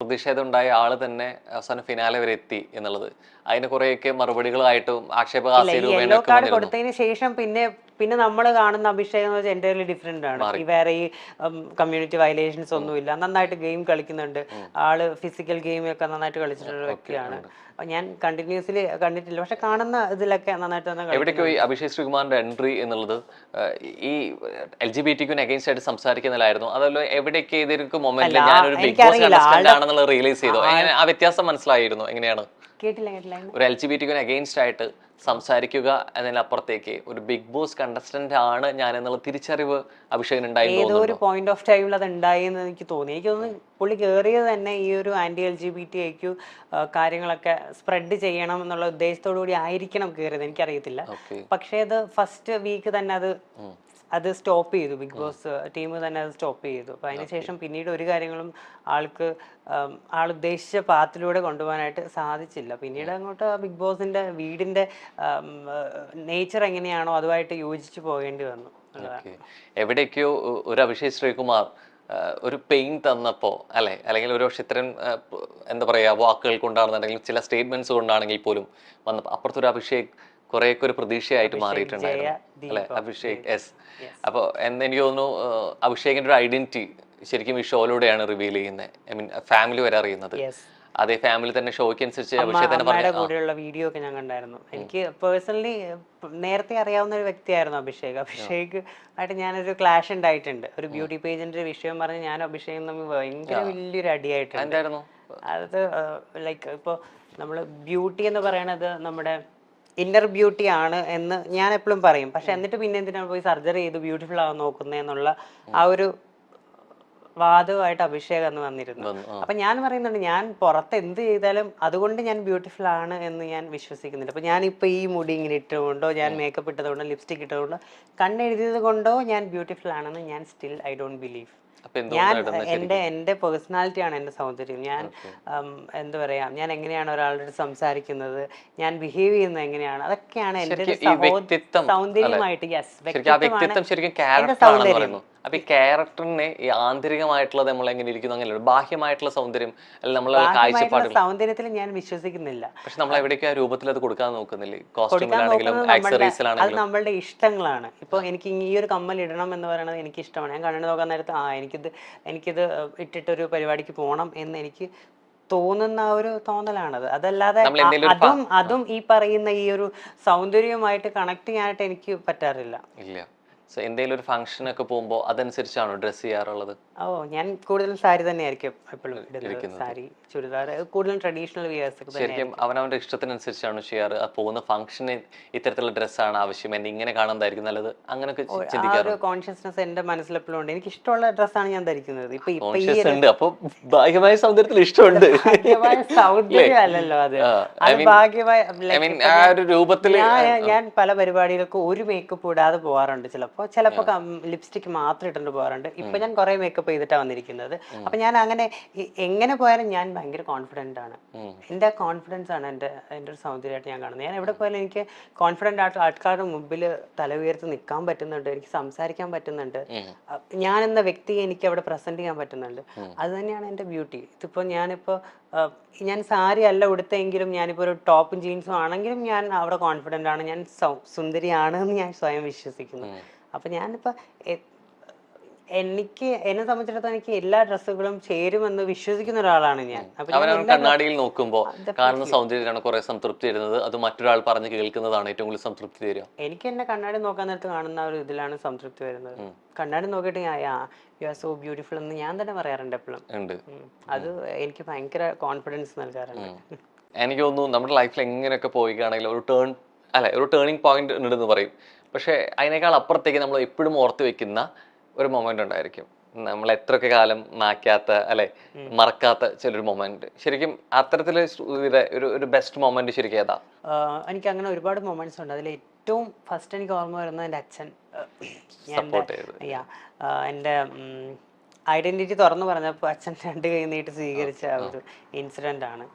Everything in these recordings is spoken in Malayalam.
പ്രതിഷേധം ഉണ്ടായ ആള് തന്നെ അവസാനം ഫിനാലെ വരെ എത്തി എന്നുള്ളത്, അതിന് കുറെയൊക്കെ മറുപടികളായിട്ടും ആക്ഷേപഹാസ്യ യെല്ലോ രൂപേണയൊക്കെ കാർഡ് വന്നിരുന്നു. കൊടുത്തതിന് ശേഷം പിന്നെ നമ്മൾ കാണുന്ന അഭിഷേകം എന്ന് വെച്ചാൽ എൻ്റയർലി ഡിഫറെന്റ് ആണ്. ഈ വേറെ ഈ കമ്മ്യൂണിറ്റി വയലേഷൻസ് ഒന്നുമില്ല, നന്നായിട്ട് ഗെയിം കളിക്കുന്നുണ്ട് ആള്. ഫിസിക്കൽ ഗെയിമൊക്കെ നന്നായിട്ട് കളിച്ചിട്ടുള്ള വ്യക്തിയാണ്. ഞാൻ കണ്ടിന്യൂസ്ലി കണ്ടിട്ടില്ല, പക്ഷെ കാണുന്ന ഇതിലൊക്കെ നന്നായിട്ട് തന്നെ എവിടേക്കോ ഈ അഭിഷേക് ശ്രീകുമാറിന്റെ എൻട്രി എന്നുള്ളത് ഈ LGBT അഗൈൻസ്റ്റ് ആയിട്ട് സംസാരിക്കുന്നില്ലായിരുന്നു, അതല്ലോ എവിടേക്ക് ഏതൊരു മൊമെന്റിൽ ഞാനൊരു ബിഗ് ബോസ് കണ്ടസ്റ്റന്റ് ആണെന്നുള്ളത് റിയലൈസ് ചെയ്തോ? ആ വ്യത്യാസം മനസ്സിലായിരുന്നു എങ്ങനെയാണ്? കേട്ടില്ല. ഒരു LGBT അഗൈൻസ്റ്റ് ആയിട്ട് സംസാരിക്കുക എന്നതിനപ്പുറത്തേക്ക് ഒരു ബിഗ് ബോസ് കണ്ടസ്റ്റന്റ് ആണ് ഞാൻ എന്നുള്ള തിരിച്ചറിവ് അഭിഷേകൻ ഉണ്ടായിരുന്നു. ഏതോ ഒരു പോയിന്റ് ഓഫ് ടൈമിൽ അത് ഉണ്ടായി എന്ന് എനിക്ക് തോന്നി. എനിക്ക് തോന്നുന്നു പുള്ളി കയറിയത് തന്നെ ഈ ഒരു ആന്റി LGBT കാര്യങ്ങളൊക്കെ സ്പ്രെഡ് ചെയ്യണം എന്നുള്ള ഉദ്ദേശത്തോടു കൂടി ആയിരിക്കണം കയറിയത്, എനിക്കറിയത്തില്ല. പക്ഷേ അത് ഫസ്റ്റ് വീക്ക് തന്നെ അത് സ്റ്റോപ്പ് ചെയ്തു. ബിഗ് ബോസ് ടീം തന്നെ അത് സ്റ്റോപ്പ് ചെയ്തു. അപ്പം അതിനുശേഷം പിന്നീട് ഒരു കാര്യങ്ങളും ആൾ ഉദ്ദേശിച്ച പാത്തിലൂടെ കൊണ്ടുപോകാനായിട്ട് സാധിച്ചില്ല. പിന്നീട് അങ്ങോട്ട് ബിഗ് ബോസിന്റെ വീടിന്റെ നേച്ചർ എങ്ങനെയാണോ അതുമായിട്ട് യോജിച്ച് പോകേണ്ടി വന്നു. എവിടേക്കോ ഒരു അഭിഷേക് ശ്രീകുമാർ ഒരു പെയിൻ തന്നപ്പോ അല്ലെ, അല്ലെങ്കിൽ ഒരു പക്ഷെ ഇത്തരം എന്താ പറയാ വാക്കുകൾ കൊണ്ടാണെന്നുണ്ടെങ്കിൽ ചില സ്റ്റേറ്റ്മെന്റ്സ് കൊണ്ടാണെങ്കിൽ പോലും വന്നപ്പോ അപ്പുറത്തൊരു അഭിഷേക് കുറെയൊക്കെ ഒരു പ്രതീക്ഷയായിട്ട് മാറിയിട്ടുണ്ടായിരുന്നു അല്ലെ അഭിഷേക്. യെസ്. അപ്പോൾ എനിക്ക് തോന്നുന്നു അഭിഷേകിന്റെ ഒരു ഐഡന്റിറ്റി ശരിക്കും ഈ ഷോയിലൂടെയാണ് റിവീൽ ചെയ്യുന്നത്. ഐ മീൻ ഫാമിലി വരെ അറിയുന്നത്. അതേ ഫാമിലി തന്നെ ഷോയ്ക്ക് അനുസരിച്ച് അഭിഷേക് തന്നെ പറഞ്ഞു. കൂടെയുള്ള വീഡിയോ ഒക്കെ ഞാൻ കണ്ടായിരുന്നു. എനിക്ക് പേഴ്സണലി നേരത്തെ അറിയാവുന്ന ഒരു വ്യക്തിയായിരുന്നു അഭിഷേക് ആയിട്ട് ഞാനൊരു ക്ലാഷ് ഉണ്ടായിട്ടുണ്ട്. ഒരു ബ്യൂട്ടി പേജിന്റെ വിഷയം പറഞ്ഞ് ഞാൻ അഭിഷേകും തമ്മിൽ ഭയങ്കര വലിയൊരു അടിയായിട്ടുണ്ട്. അത് ലൈക്ക് ഇപ്പോൾ നമ്മൾ ബ്യൂട്ടി എന്ന് പറയണത് നമ്മുടെ ഇന്നർ ബ്യൂട്ടി ആണ് എന്ന് ഞാൻ എപ്പോഴും പറയും. പക്ഷെ എന്നിട്ട് പിന്നെ എന്തിനാണ് പോയി സർജറി ചെയ്ത് ബ്യൂട്ടിഫുൾ ആവാൻ നോക്കുന്നതെന്നുള്ള ആ ഒരു വാദമായിട്ട് അഭിഷേക് അന്ന് വന്നിരുന്നു. അപ്പൊ ഞാൻ പറയുന്നുണ്ട്, ഞാൻ പുറത്ത് എന്ത് ചെയ്താലും അതുകൊണ്ട് ഞാൻ ബ്യൂട്ടിഫുൾ ആണ് എന്ന് ഞാൻ വിശ്വസിക്കുന്നില്ല. അപ്പൊ ഞാനിപ്പോ ഈ മുടി ഇങ്ങനെ ഇട്ടുകൊണ്ടോ, ഞാൻ മേക്കപ്പ് ഇട്ടതുകൊണ്ടോ, ലിപ്സ്റ്റിക് ഇട്ടതുകൊണ്ടോ, കണ്ണെഴുതിയത് കൊണ്ടോ ഞാൻ ബ്യൂട്ടിഫുൾ ആണെന്ന് ഞാൻ സ്റ്റിൽ ഐ ഡോണ്ട് ബിലീവ്. ഞാൻ എൻ്റെ പേഴ്സണാലിറ്റിയാണ് എൻ്റെ സൗന്ദര്യം. ഞാൻ എന്താ പറയാ, ഞാൻ എങ്ങനെയാണ് ഒരാളോട് സംസാരിക്കുന്നത്, ഞാൻ ബിഹേവ് ചെയ്യുന്നത് എങ്ങനെയാണ്, അതൊക്കെയാണ് എൻ്റെ സൗന്ദര്യമായിട്ട്. യെസ്, വ്യക്തിത്വമാണ് സൗന്ദര്യം. അപ്പൊ ഈ ക്യാരക്ടറിനെ ഈ ആന്തരികമായിട്ടുള്ളത് നമ്മൾ എങ്ങനെ ഇരിക്കുന്നു അങ്ങനെയല്ല, ബാഹ്യമായിട്ടുള്ള സൗന്ദര്യം അല്ലെങ്കിൽ നമ്മളെ കാഴ്ചപ്പാടുകൾ സൗന്ദര്യത്തിൽ ഞാൻ വിശ്വസിക്കുന്നില്ല. പക്ഷെ നമ്മൾ എവിടേക്ക് ആ രൂപത്തിൽ അത് കൊടുക്കാൻ നോക്കുന്നില്ലേ? കോസ്റ്റ്യൂമിലാണെങ്കിലും ആക്സസറീസിലാണെങ്കിലും അത് നമ്മളുടെ ഇഷ്ടങ്ങളാണ്. ഇപ്പൊ എനിക്ക് ഈ ഒരു കമ്മൽ ഇടണം എന്ന് പറയുന്നത് എനിക്ക് ഇഷ്ടമാണ്. ഞാൻ കണ്ണു നോക്കാൻ നേരത്ത് എനിക്കിത് ഇട്ടിട്ടൊരു പരിപാടിക്ക് പോകണം എന്ന് എനിക്ക് തോന്നുന്ന ഒരു തോന്നലാണത്. അതല്ലാതെ അതും ഈ പറയുന്ന ഈ ഒരു സൗന്ദര്യവുമായിട്ട് കണക്ട് ചെയ്യാനായിട്ട് എനിക്ക് പറ്റാറില്ല. എന്തെങ്കിലും ഒരു ഫംഗ്ഷൻ ഒക്കെ പോകുമ്പോൾ അതനുസരിച്ചാണോ ഡ്രസ് ചെയ്യാറുള്ളത്? ഞാൻ കൂടുതലും സാരി തന്നെയായിരിക്കും എപ്പോഴും ഇടുന്നത്. സാരി, ചുരിദാർ, കൂടുതലും ട്രഡീഷണൽ വിയേഴ്സ്. ശരിക്കും അവനവന്റെ ഇഷ്ടത്തിനനുസരിച്ചാണ് ചെയ്യാറ്. പോകുന്ന ഫംഗ്ഷന് ഇത്തരത്തിലുള്ള ഡ്രസ്സാണ് ആവശ്യം, എന്നെ ഇങ്ങനെ കാണുന്നതായിരിക്കും നല്ലത്, അങ്ങനെയൊക്കെ ചിന്തിക്കാറുണ്ട്. കോൺഷ്യസ്നെസ് എന്റെ മനസ്സിൽ എപ്പോഴും ഉണ്ട്. എനിക്ക് ഇഷ്ടമുള്ള ഡ്രസ്സാണ് ഞാൻ ധരിക്കുന്നത്. അപ്പൊ ഭാഗ്യമായ സൗന്ദര്യത്തിൽ ഇഷ്ടമുണ്ട്. സൗന്ദര്യം അല്ലല്ലോ അത്, ഭാഗ്യമായ രൂപത്തിൽ. ഞാൻ പല പരിപാടികൾക്ക് ഒരു മേക്കപ്പ് ഇടാതെ പോകാറുണ്ട്. ചിലപ്പോ ലിപ്സ്റ്റിക് മാത്രം ഇട്ടിട്ട് പോകാറുണ്ട്. ഇപ്പൊ ഞാൻ കുറെ മേക്കപ്പ് ചെയ്തിട്ടാണ് വന്നിരിക്കുന്നത്. അപ്പൊ ഞാൻ അങ്ങനെ എങ്ങനെ പോയാലും ഞാൻ ഭയങ്കര കോൺഫിഡന്റ് ആണ്. എന്റെ കോൺഫിഡൻസ് ആണ് എന്റെ ഒരു സൗന്ദര്യമായിട്ട് ഞാൻ കാണുന്നത്. ഞാൻ എവിടെ പോയാലും എനിക്ക് കോൺഫിഡന്റ് ആയിട്ട് ആൾക്കാരുടെ മുമ്പിൽ തല ഉയർത്തി നിൽക്കാൻ പറ്റുന്നുണ്ട്, എനിക്ക് സംസാരിക്കാൻ പറ്റുന്നുണ്ട്, ഞാൻ എന്ന വ്യക്തിയെ എനിക്ക് അവിടെ പ്രസന്റ് ചെയ്യാൻ പറ്റുന്നുണ്ട്. അത് തന്നെയാണ് എന്റെ ബ്യൂട്ടി. ഇതിപ്പോ ഞാൻ സാരി അല്ല ഉടുത്തെങ്കിലും ഞാനിപ്പോൾ ഒരു ടോപ്പും ജീൻസും ആണെങ്കിലും ഞാൻ അവിടെ കോൺഫിഡൻ്റ് ആണ്, ഞാൻ സുന്ദരിയാണ് എന്ന് ഞാൻ സ്വയം വിശ്വസിക്കുന്നു. അപ്പം ഞാനിപ്പോൾ എന്നെ സംബന്ധിച്ചിടത്തോളം എനിക്ക് എല്ലാ ഡ്രസ്സുകളും ചേരുമെന്ന് വിശ്വസിക്കുന്ന ഒരാളാണ് ഞാൻ. കണ്ണാടിയിൽ നോക്കുമ്പോൾ കാണുന്ന സൗന്ദര്യത്തിലാണ് കുറെ സംതൃപ്തി വരുന്നത്, അത് മറ്റൊരാൾ പറഞ്ഞ് കേൾക്കുന്നതാണ് ഏറ്റവും കൂടുതൽ സംതൃപ്തി തരിക. എനിക്ക് എന്നെ കണ്ണാടി നോക്കാൻ നേരത്ത് കാണുന്ന ഒരു ഇതിലാണ് സംതൃപ്തി വരുന്നത്. കണ്ണാടി നോക്കിയിട്ട് യു ആർ സോ ബ്യൂട്ടിഫുൾ എന്ന് ഞാൻ തന്നെ പറയാറുണ്ട് എപ്പോഴും. അത് എനിക്ക് ഭയങ്കര കോൺഫിഡൻസ് നൽകാറുണ്ട്. എനിക്ക് തോന്നുന്നു നമ്മുടെ ലൈഫിൽ എങ്ങനെയൊക്കെ പോയിക്കാണെങ്കിലും ഒരു ടേണിംഗ് പോയിന്റ് ഉണ്ടെന്ന് പറയും. പക്ഷെ അതിനേക്കാൾ അപ്പുറത്തേക്ക് നമ്മൾ എപ്പോഴും ഓർത്ത് വെക്കുന്ന ഒരു മൊമെന്റ് ഉണ്ടായിരിക്കും, നമ്മൾ എത്രയൊക്കെ കാലം മാറ്റാത്ത മറക്കാത്ത ചിലൊരു മൊമെന്റ്. ശരിക്കും അത്തരത്തില് ഒരു ബെസ്റ്റ് മൊമെന്റ് ശരിക്കും ഏതാ? എനിക്ക് അങ്ങനെ ഒരുപാട് മൊമെന്റ്സ് ഉണ്ട്. അതിൽ ഏറ്റവും ഫസ്റ്റ് എനിക്ക് ഓർമ്മ വരുന്നത് എൻ്റെ അച്ഛൻ എൻ്റെ ഐഡന്റിറ്റി തുറന്നു പറഞ്ഞപ്പോൾ അച്ഛൻ രണ്ട് കൈ നീട്ടി സ്വീകരിച്ച ആ ഒരു ഇൻസിഡന്റ് ആണ്.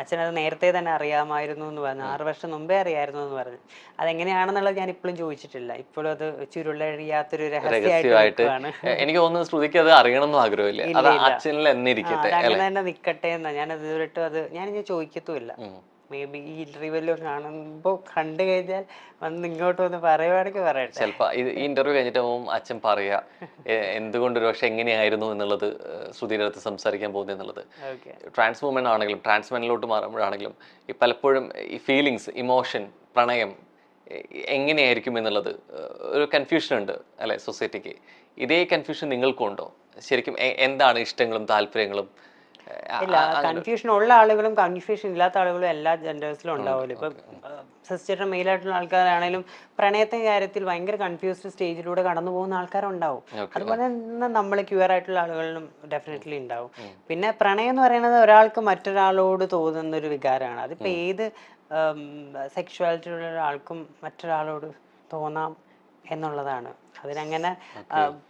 അച്ഛൻ അത് നേരത്തെ തന്നെ അറിയാമായിരുന്നു എന്ന് പറഞ്ഞു, 6 വർഷം മുമ്പേ അറിയായിരുന്നു എന്ന് പറഞ്ഞു. അതെങ്ങനെയാണെന്നുള്ളത് ഞാൻ ഇപ്പോഴും ചോദിച്ചിട്ടില്ല. ഇപ്പോഴും അത് ചുരുളഴിയാത്തൊരു രഹസ്യമായിട്ട് എനിക്ക് തോന്നുന്നു ശ്രുതിക്ക് അത് അറിയണമെന്നും ആഗ്രഹമില്ല, അത് അച്ഛനിൽ തന്നെ ഇരിക്കട്ടെ, അങ്ങനെ തന്നെ നിക്കട്ടെ എന്നാ ഞാൻ ഇതുവരെയായിട്ടും അത് ഞാൻ ചോദിക്കത്തുമില്ല. മേ ബി ഈ ഇന്റർവ്യൂവിൽ കാണുമ്പോൾ കണ്ടു കഴിഞ്ഞാൽ വന്ന് ഇങ്ങോട്ട് വന്ന് പറയുവാണെങ്കിൽ പറയട്ടെ. ചിലപ്പോൾ ഈ ഇന്റർവ്യൂ കഴിഞ്ഞിട്ട് അച്ഛൻ പറയാ എന്തുകൊണ്ട് ഒരു പക്ഷെ എങ്ങനെയായിരുന്നു എന്നുള്ളത് ശ്രുതിയുടെ അടുത്ത് സംസാരിക്കാൻ പോകുന്നത് എന്നുള്ളത്. ട്രാൻസ് വുമൻ ആണെങ്കിലും ട്രാൻസ് മെനിലോട്ട് മാറുമ്പോഴാണെങ്കിലും ഈ പലപ്പോഴും ഈ ഫീലിങ്സ്, ഇമോഷൻ, പ്രണയം എങ്ങനെയായിരിക്കും എന്നുള്ളത് ഒരു കൺഫ്യൂഷൻ ഉണ്ട് അല്ലെ സൊസൈറ്റിക്ക്. ഇതേ കൺഫ്യൂഷൻ നിങ്ങൾക്കും ഉണ്ടോ? ശരിക്കും എന്താണ് ഇഷ്ടങ്ങളും താല്പര്യങ്ങളും? ഇല്ല, കൺഫ്യൂഷൻ ഉള്ള ആളുകളും കൺഫ്യൂഷൻ ഇല്ലാത്ത ആളുകളും എല്ലാ ജെൻഡേഴ്സിലും ഉണ്ടാവുമല്ലോ. ഇപ്പൊ സിസ്റ്ററും മെയിലായിട്ടുള്ള ആൾക്കാരാണെങ്കിലും പ്രണയത്തിന്റെ കാര്യത്തിൽ ഭയങ്കര കൺഫ്യൂസ്ഡ് സ്റ്റേജിലൂടെ കടന്നു പോകുന്ന ആൾക്കാരുണ്ടാവും. അതുപോലെ തന്നെ നമ്മൾ ക്യൂർ ആയിട്ടുള്ള ആളുകളിലും ഡെഫിനറ്റ്ലി ഉണ്ടാവും. പിന്നെ പ്രണയം എന്ന് പറയുന്നത് ഒരാൾക്ക് മറ്റൊരാളോട് തോന്നുന്ന ഒരു വികാരമാണ്. അതിപ്പോ ഏത് സെക്ഷുവാലിറ്റി ഉള്ള ഒരാൾക്കും മറ്റൊരാളോട് തോന്നാം എന്നുള്ളതാണ്. അതിനങ്ങനെ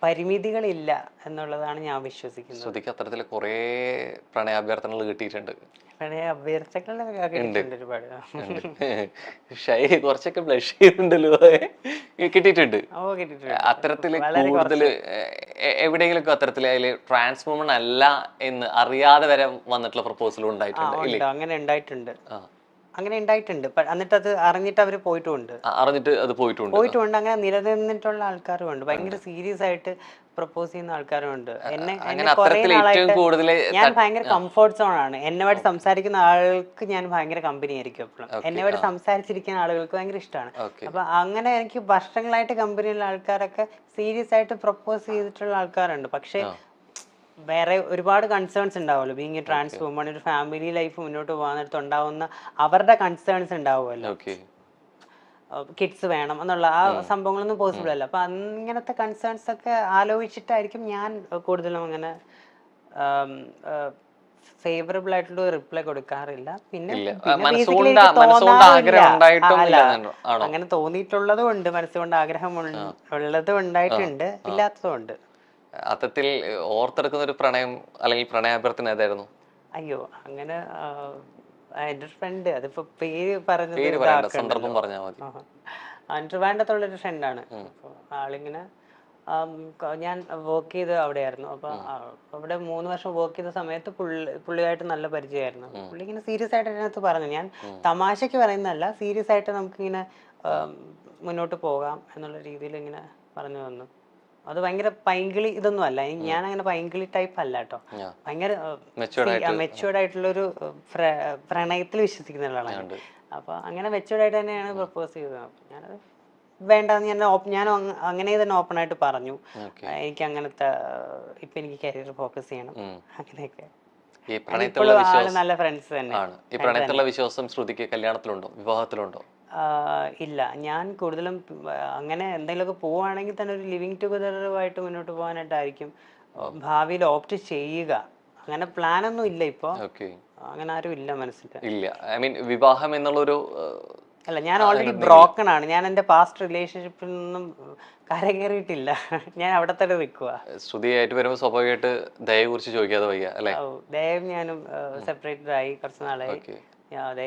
പരിമിതികളില്ല എന്നുള്ളതാണ് ഞാൻ വിശ്വസിക്കുന്നത്. ശ്രുതിക്ക് അത്തരത്തിൽ കുറെ പ്രണയാഭ്യർത്ഥനകൾ കിട്ടിയിട്ടുണ്ട്. പ്രണയ അഭ്യർത്ഥനകളൊക്കെ കിട്ടിയിട്ടുണ്ട് ഒരുപാട്. കുറച്ചൊക്കെ ബ്ലഷ് ചെയ്യുന്നുണ്ടല്ലോ. കിട്ടിയിട്ടുണ്ട് അത്തരത്തില് കൂടുതൽ എവിടെയെങ്കിലും അത്തരത്തില് അതില് ട്രാൻസ് വുമൺ അല്ല എന്ന് അറിയാതെ വരെ വന്നിട്ടുള്ള പ്രപ്പോസലും ഉണ്ടായിട്ടുണ്ട്? അങ്ങനെ ഉണ്ടായിട്ടുണ്ട്, അങ്ങനെ ഉണ്ടായിട്ടുണ്ട്. എന്നിട്ട് അത് അറിഞ്ഞിട്ട് അവര് പോയിട്ടുമുണ്ട്. അങ്ങനെ നിലനിന്നിട്ടുള്ള ആൾക്കാരും ഉണ്ട്. ഭയങ്കര സീരിയസ് ആയിട്ട് പ്രപ്പോസ് ചെയ്യുന്ന ആൾക്കാരും ഉണ്ട്. എന്നെ കുറെ നാളായിട്ട് ഞാൻ ഭയങ്കര കംഫർട്ട് സോൺ ആണ്. എന്നെവായിട്ട് സംസാരിക്കുന്ന ആൾക്ക് ഞാൻ ഭയങ്കര കമ്പനി ആയിരിക്കും എപ്പോഴും. എന്നെവായിട്ട് സംസാരിച്ചിരിക്കുന്ന ആളുകൾക്ക് ഭയങ്കര ഇഷ്ടമാണ്. അപ്പൊ അങ്ങനെ എനിക്ക് വർഷങ്ങളായിട്ട് കമ്പനിയുള്ള ആൾക്കാരൊക്കെ സീരിയസ് ആയിട്ട് പ്രപ്പോസ് ചെയ്തിട്ടുള്ള ആൾക്കാരുണ്ട്. പക്ഷെ വേറെ ഒരുപാട് കൺസേൺസ് ഉണ്ടാവുമല്ലോ. ബീങ് എ ട്രാൻസ് വുമൺ, ഒരു ഫാമിലി ലൈഫ് മുന്നോട്ട് പോകാനായിട്ട് ഉണ്ടാവുന്ന അവരുടെ കൺസേൺസ് ഉണ്ടാവുമല്ലോ. കിഡ്സ് വേണം എന്നുള്ള ആ സംഭവങ്ങളൊന്നും പോസിബിൾ അല്ല. അപ്പൊ അങ്ങനത്തെ കൺസേൺസ് ഒക്കെ ആലോചിച്ചിട്ടായിരിക്കും ഞാൻ കൂടുതലും അങ്ങനെ ഫേവറബിൾ ആയിട്ടുള്ള റിപ്ലൈ കൊടുക്കാറില്ല. പിന്നെ അങ്ങനെ തോന്നിയിട്ടുള്ളതും ഉണ്ട്, മനസ്സുകൊണ്ട് ആഗ്രഹം ഉള്ളതും ഉണ്ടായിട്ടുണ്ട്, ഇല്ലാത്തതും ഉണ്ട്. അത്തരത്തിൽ ഓർത്തെടുക്കുന്ന ഒരു പ്രണയം അല്ലെങ്കിൽ പ്രണയാഭ്യർത്ഥന ഏതായിരുന്നു? അയ്യോ, അങ്ങനെ എന്റെ ഫ്രണ്ട്, അതിപ്പോ പേര് പറഞ്ഞത് സന്ദർഭം പറഞ്ഞാൽ മതി. ട്രിവാൻഡ്രത്തുള്ളൊരു ഫ്രണ്ടാണ്. ആളിങ്ങനെ ഞാൻ വർക്ക് ചെയ്ത് അവിടെയായിരുന്നു. അപ്പൊ അവിടെ 3 വർഷം വർക്ക് ചെയ്ത സമയത്ത് പുള്ളിയായിട്ട് നല്ല പരിചയമായിരുന്നു. പുള്ളി ഇങ്ങനെ സീരിയസ് ആയിട്ട് അതിനകത്ത് പറഞ്ഞു, ഞാൻ തമാശക്ക് പറയുന്നതല്ല, സീരിയസ് ആയിട്ട് നമുക്കിങ്ങനെ മുന്നോട്ട് പോകാം എന്നുള്ള രീതിയിൽ ഇങ്ങനെ പറഞ്ഞു തന്നു. അത് ഭയങ്കര പൈങ്കിളി ഇതൊന്നും അല്ല, ഞാൻ അങ്ങനെ പൈങ്കിളി ടൈപ്പ് അല്ല കേട്ടോ. ഭയങ്കര മെച്ചുവേർഡ് ആയിട്ടുള്ള ഒരു പ്രണയത്തിൽ വിശ്വസിക്കുന്ന ആളാണ്. അപ്പൊ അങ്ങനെ മെച്ചുവേർഡ് ആയിട്ട് തന്നെയാണ് പ്രപ്പോസ് ചെയ്തത്. ഞാനത് വേണ്ടെന്ന് ഞാൻ അങ്ങനെ തന്നെ ഓപ്പൺ ആയിട്ട് പറഞ്ഞു. എനിക്ക് അങ്ങനത്തെ ഇപ്പൊ എനിക്ക് കരിയർ ഫോക്കസ് ചെയ്യണം അങ്ങനെയൊക്കെ. നല്ല ഫ്രണ്ട്സ് തന്നെയാണ്. ഈ പ്രണയത്തിലുള്ള വിശ്വാസം ശ്രുതിക്ക് കല്യാണത്തിലുണ്ടോ, വിവാഹത്തിലുണ്ടോ? ഇല്ല, ഞാൻ കൂടുതലും അങ്ങനെ എന്തെങ്കിലുമൊക്കെ പോവുകയാണെങ്കിൽ തന്നെ ഒരു ലിവിങ് ടുഗദറുമായിട്ട് മുന്നോട്ട് പോകാനായിട്ടായിരിക്കും ഭാവിയിൽ ഓപ്റ്റ് ചെയ്യുക. അങ്ങനെ പ്ലാനൊന്നും ഇല്ല ഇപ്പൊ, അങ്ങനെ ആരും ഇല്ല മനസ്സിൽ. ഇല്ല, ഐ മീൻ വിവാഹം എന്നുള്ളൊരു അല്ല, ഞാൻ ഓൾറെഡി ബ്രോക്കൺ ആണ്. ഞാൻ എന്റെ പാസ്റ്റ് റിലേഷൻഷിപ്പിൽ നിന്നും കരകയറിയിട്ടില്ല. ഞാൻ അവിടെ തന്നെ നിൽക്കുക. ശ്രുതിയായിട്ട് വരുമ്പോൾ സ്വാഭാവികമായിട്ട് ദയയെ കുറിച്ച് ചോദിക്കാതെ വയ്യ അല്ലേ? ദയവും ഞാനും സെപ്പറേറ്റഡ് ആയി കുറച്ച് നാളായി.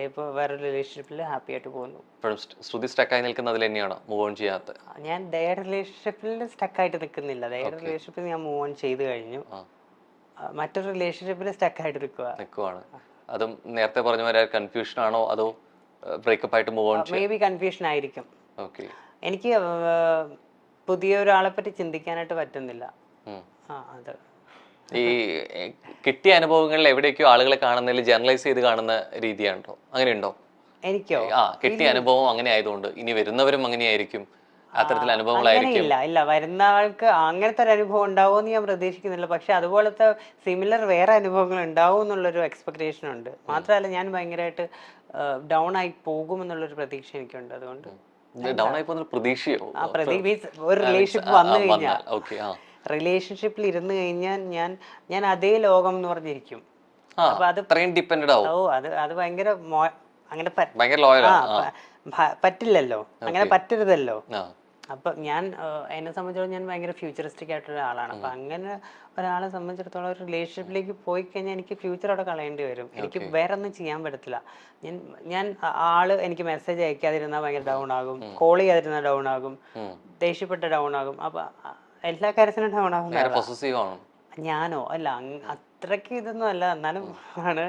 ഇപ്പോൾ വേറൊരു റിലേഷൻഷിപ്പിൽ ഹാപ്പി ആയിട്ട് പോകുന്നു. ശ്രുതി സ്റ്റക്കായി നിൽക്കുന്നത് അതിൽ തന്നെയാണോ മൂവ് ഓൺ ചെയ്യാത്ത? ഞാൻ ദയയുടെ റിലേഷൻഷിപ്പിൽ സ്റ്റക്കായിട്ട് നിൽക്കുന്നില്ല. ദയയുടെ റിലേഷൻഷിപ്പിൽ ഞാൻ മൂവ് ഓൺ ചെയ്ത് കഴിഞ്ഞു. മറ്റൊരു റിലേഷൻഷിപ്പിൽ സ്റ്റക്കായിട്ട് നിൽക്കുവാണ്. അതും നേരത്തെ പറഞ്ഞ പോലെ കൺഫ്യൂഷൻ ആണോ അതോ ബ്രേക്കപ്പ് ആയിട്ട് move on? May be confusion ആയിരിക്കും. എനിക്ക് പുതിയ ഒരാളെ പറ്റി ചിന്തിക്കാനായിട്ട് പറ്റുന്നില്ല. അത് ഈ കിട്ടിയ അനുഭവങ്ങളിൽ എവിടെയൊക്കെയോ ആളുകളെ കാണുന്നതിൽ ജനറലൈസ് ചെയ്ത് കാണുന്ന രീതിയാണോ? അങ്ങനെയുണ്ടോ? എനിക്കോ കിട്ടിയ അനുഭവം അങ്ങനെ ആയതുകൊണ്ട് ഇനി വരുന്നവരും അങ്ങനെയായിരിക്കും, അത്തരത്തിൽ അനുഭവങ്ങളായിരിക്കും. ഇല്ല, വരുന്ന ആൾക്ക് അങ്ങനത്തെ ഒരു അനുഭവം ഉണ്ടാവുമെന്ന് ഞാൻ പ്രതീക്ഷിക്കുന്നില്ല. പക്ഷെ അതുപോലത്തെ സിമിലർ വേറെ അനുഭവങ്ങൾ ഉണ്ടാവും എന്നുള്ളൊരു എക്സ്പെക്ടേഷൻ ഉണ്ട്. മാത്രമല്ല, ഞാൻ ഭയങ്കരമായിട്ട് ഡൗൺ ആയി പോകുമെന്നുള്ളൊരു പ്രതീക്ഷ എനിക്കുണ്ട്. അതുകൊണ്ട് ഡൗൺ ആയി പോകുന്ന പ്രതീക്ഷയോ? ഒരു റിലേഷൻഷിപ്പ് വന്നു കഴിഞ്ഞാൽ, റിലേഷൻഷിപ്പിൽ ഇരുന്ന് കഴിഞ്ഞാൽ ഞാൻ അതേ ലോകം എന്ന് പറഞ്ഞിരിക്കും. അപ്പൊ അത് ഡിപ്പെൻഡന്റ് ആവും. അത് ഭയങ്കര അങ്ങനെ ഭയങ്കര ലോയൽ പറ്റില്ലല്ലോ, അങ്ങനെ പറ്റരുതല്ലോ. അപ്പൊ ഞാൻ എന്നെ സംബന്ധിച്ചിടത്തോളം ഞാൻ ഭയങ്കര ഫ്യൂച്ചറിസ്റ്റിക് ആയിട്ടുള്ള ഒരാളാണ്. അപ്പൊ അങ്ങനെ ഒരാളെ സംബന്ധിച്ചിടത്തോളം ഒരു റിലേഷൻഷിപ്പിലേക്ക് പോയി കഴിഞ്ഞാൽ എനിക്ക് ഫ്യൂച്ചർ അവിടെ കളയേണ്ടി വരും. എനിക്ക് വേറെ ഒന്നും ചെയ്യാൻ പറ്റത്തില്ല. ഞാൻ ഞാൻ ആള് എനിക്ക് മെസ്സേജ് അയക്കാതിരുന്നാൽ ഭയങ്കര ഡൗൺ ആകും, കോൾ ചെയ്യാതിരുന്നാൽ ഡൗൺ ആകും, ദേഷ്യപ്പെട്ട് ഡൗൺ ആകും. അപ്പൊ എല്ലാ കാര്യത്തിനും ഡൗൺ ആകുന്ന പൊസസീവ് ആണ്. ഞാനോ അല്ല, അത്രയ്ക്ക് ഇതൊന്നും അല്ല, എന്നാലും ആണ്.